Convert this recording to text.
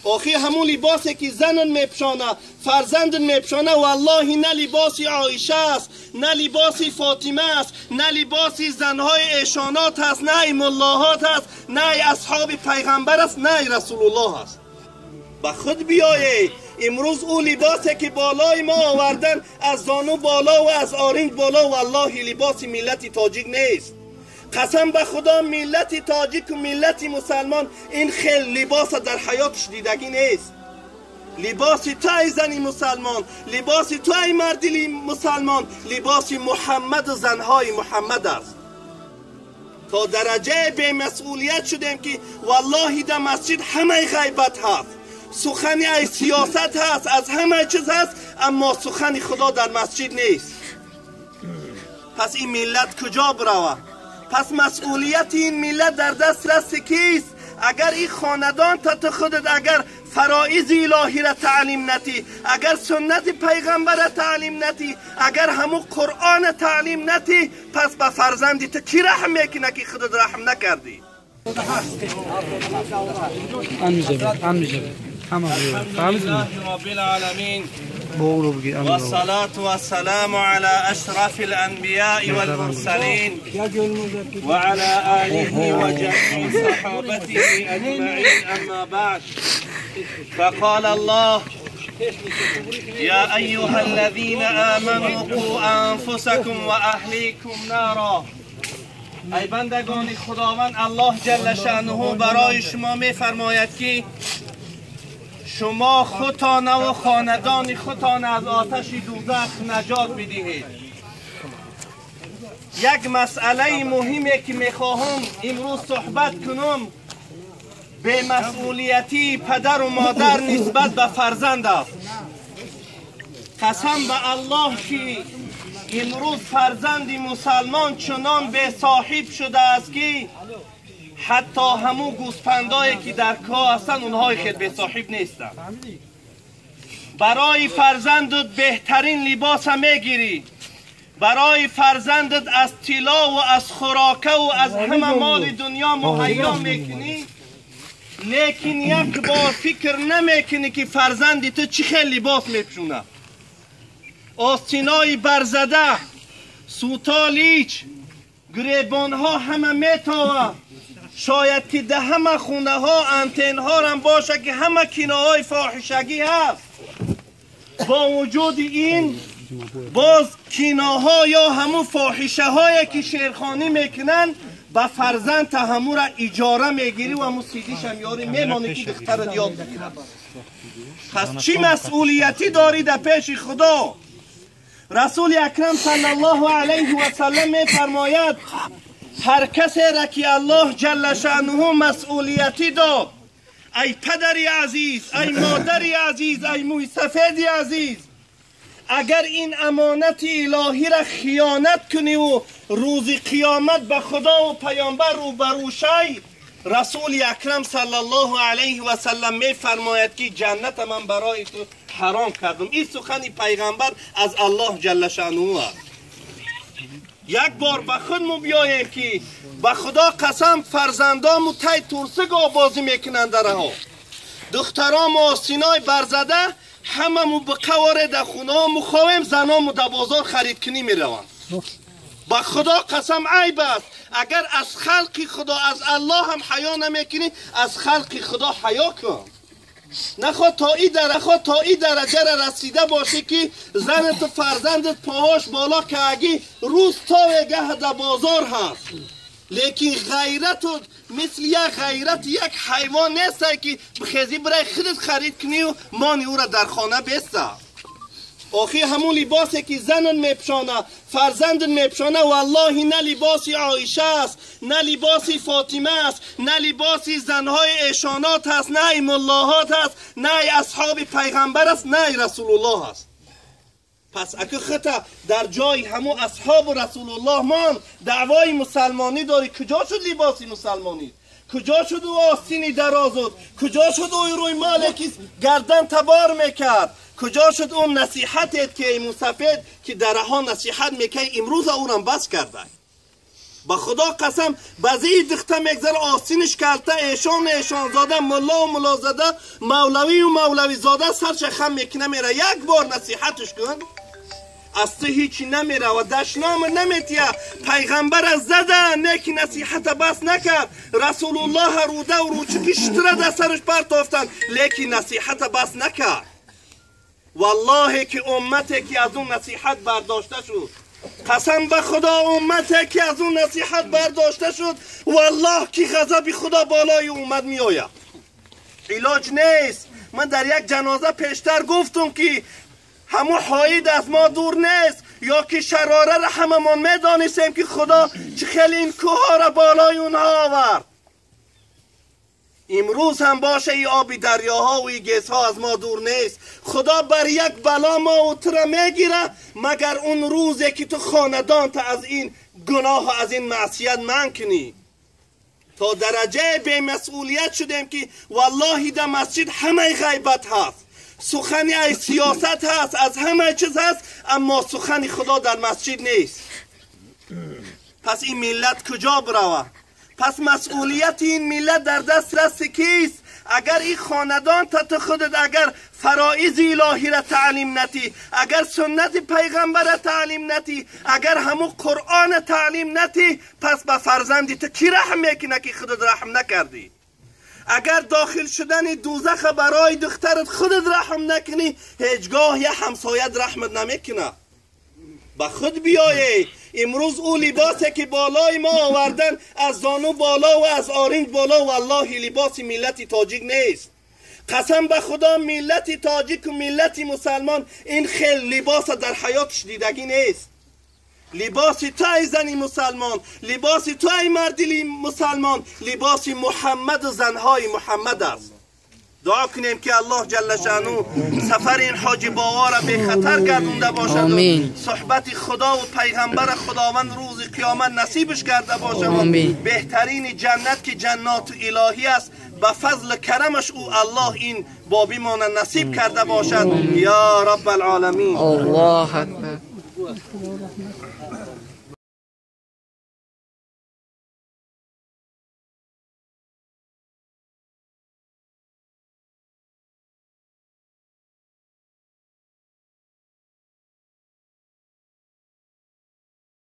آخی همون لباسی که زنن میپشانه، فرزندن میپشانه، والله نه لباسی عایشه است، نه لباسی فاطمه است، نه لباسی زنهای ایشانات است، نه ای ملاحات است، نه ای اصحاب پیغمبر است، نه ای رسول الله است. با خود بیایی امروز او لباسی که بالای ما آوردن از زانو بالا و از آرنج بالا، والله لباسی ملت تاجیک نیست. قسم به خدا ملت تاجیک و ملت مسلمان این خیلی لباس در حیاتش دیدگی نیست. لباس تو ای زنی مسلمان، لباس تو ای مردی مسلمان، لباس محمد و زنهای محمد است. تا درجه به مسئولیت شدیم که والله در مسجد همه غیبت هست، سخن ای سیاست هست، از همه چیز هست، اما سخن خدا در مسجد نیست. پس این ملت کجا بروه؟ پس مسئولیت این ملت در دست کیست؟ اگر این خاندان تا خودت اگر فرائض الهی را تعلیم نتی، اگر سنت پیغمبر را تعلیم نتی، اگر همون قرآن تعلیم نتی، پس به فرزندی تو کی رحم میکنه که خودت رحم نکردی؟ الحمدلله رب العالمین والصلاة والسلام على أشرف الأنبياء والمرسلين وعلى آله وجميع صحابته أجمعين، أما بعد، فقال الله: يا أيها الذين آمنوا قوا أنفسكم وأهليكم نارا. ای بندگان خداوند، الله جل شأنه برای شما میفرماید که شما خودتان و خاندان خودتان از آتش دوزخ نجات بدهید. یک مسئله مهمی که میخواهم امروز صحبت کنم به مسئولیتی پدر و مادر نسبت به فرزند است. قسم به الله که امروز فرزند مسلمان چنان به صاحب شده است که حتی همون گوسفندایی که در کاه هستن اونهای خیلی به صاحب نیستن. برای فرزندت بهترین لباس میگیری، برای فرزندت از طلا و از خوراکه و از همه مال دنیا مهیا میکنی، لیکن یک بار فکر نمیکنی که فرزندی تو چه خیلی لباس میپوشونه. آستینای برزده، سوتالیچ، گریبان ها همه میتاوه. شاید که ده همه خونه ها انتن ها هم باشه که همه کنایه‌های فاحشگی هست. با وجود این باز کناها یا همون فاحشه هایی که شیرخانی میکنن با فرزند تا همون را اجاره میگیری و همون سیدیش هم یاری میمانی که دختر یاد بگیره. پس چی مسئولیتی داری در پیش خدا؟ رسول اکرم صلی الله علیه و سلم میفرماید هر کسی را که الله جل شأنه مسئولیتی داد، ای پدری عزیز، ای مادری عزیز، ای موی سفیدی عزیز، اگر این امانت الهی را خیانت کنی و روز قیامت به خدا و پیامبر روبرو شی، رسول اکرم صلی الله علیه و سلم می فرماید که جنت من برای تو حرام کردم. این سخن پیغمبر از الله جل شأنه است. یک بار به خودمون بیاییم که به خدا قسم فرزندامو تای ترسگاه بازی میکنند در ها، دخترام آستینای برزده هممو به قواره در خونه ها مخواهیم، زنامو در بازار خرید کنی میروند. به خدا قسم عیب است اگر از خلق خدا از الله هم حیا نمیکنی، از خلق خدا حیا کن. نخواد تا این درجه را رسیده باشه که زنت و فرزندت پاهاش بالا که اگه روز تا گه در بازار هست، لیکن غیرت مثل یک غیرت یک حیوان نیست که بخیزی برای خودت خرید کنی و مانی او را در خانه بیسته. آخی همون لباسی که زنن میپشانه، فرزندن میپشانه، والله نه لباسی عایشه است، نه لباسی فاطمه است، نه لباسی زنهای ایشانات است، نه ای ملاحات است، نه ای اصحاب پیغمبر است، نه ای رسول الله است. پس اگه خطا در جای همون اصحاب رسول الله مان دعوای مسلمانی داری، کجا شد لباسی مسلمانی؟ کجا شد او آستینی درازد؟ کجا شد او روی مالکی گردن تبار میکرد؟ کجا شد اون نصیحتت که این سفید که درها نصیحت میکنی امروز اونم بس کرده؟ به خدا قسم بعضی دخته میگذر آستینش کلته ایشان زاده ملا و ملا زاده مولوی و مولوی زاده سرش خم میکنه میره یک بار نصیحتش کن از تو هیچی نمیره و دشنام نمیتیه پیغمبر از زده نیکی نصیحت بس نکرد رسول الله روده و روچکی شتره در سرش پرتافتن لیکی نصیحت بس نکرد والله که امتی که از اون نصیحت برداشته شد قسم به خدا امتی که از اون نصیحت برداشته شد والله که غضب خدا بالای اومد می آید علاج نیست من در یک جنازه پیشتر گفتم که همون حاید از ما دور نیست یا که شراره را هممون میدانستیم که خدا چه خیلی این کوه را بالای اونها آورد امروز هم باشه ای آبی دریاها و ای گیسها از ما دور نیست خدا بر یک بلا ما اتره میگیره مگر اون روزی که تو خاندان تا از این گناه و از این معصیت من کنی تا درجه به مسئولیت شدیم که والله در مسجد همه غیبت هست سخنی ای سیاست هست از همه چیز هست اما سخنی خدا در مسجد نیست پس این ملت کجا بروه پس مسئولیت این ملت در دست کیست اگر این خاندان تا خودت اگر فرائض الهی را تعلیم نتی اگر سنت پیغمبر را تعلیم نتی اگر همون قرآن تعلیم نتی پس به فرزندی تو کی رحم میکنه که خودت رحم نکردی اگر داخل شدن دوزخ برای دخترت خودت رحم نکنی هیچگاه یه همسایت رحمت نمیکنه با خود بیایی امروز او لباسی که بالای ما آوردن از زانو بالا و از آرنج بالا والله لباس ملت تاجیک نیست قسم به خدا ملت تاجیک و ملت مسلمان این خیل لباس در حیاتش دیدگی نیست لباس تو ای زنی مسلمان لباس تو ای مردی مسلمان لباس محمد و زنهای محمد است دعا کنیم که الله جل شانو سفر این حاج باوا را به خطر گردونده باشد و صحبت خدا و پیغمبر خداوند روز قیامت نصیبش کرده باشد بهترین جنت که جنات الهی است به فضل کرمش او الله این بابی مان نصیب کرده باشد یا رب العالمین الله اکبر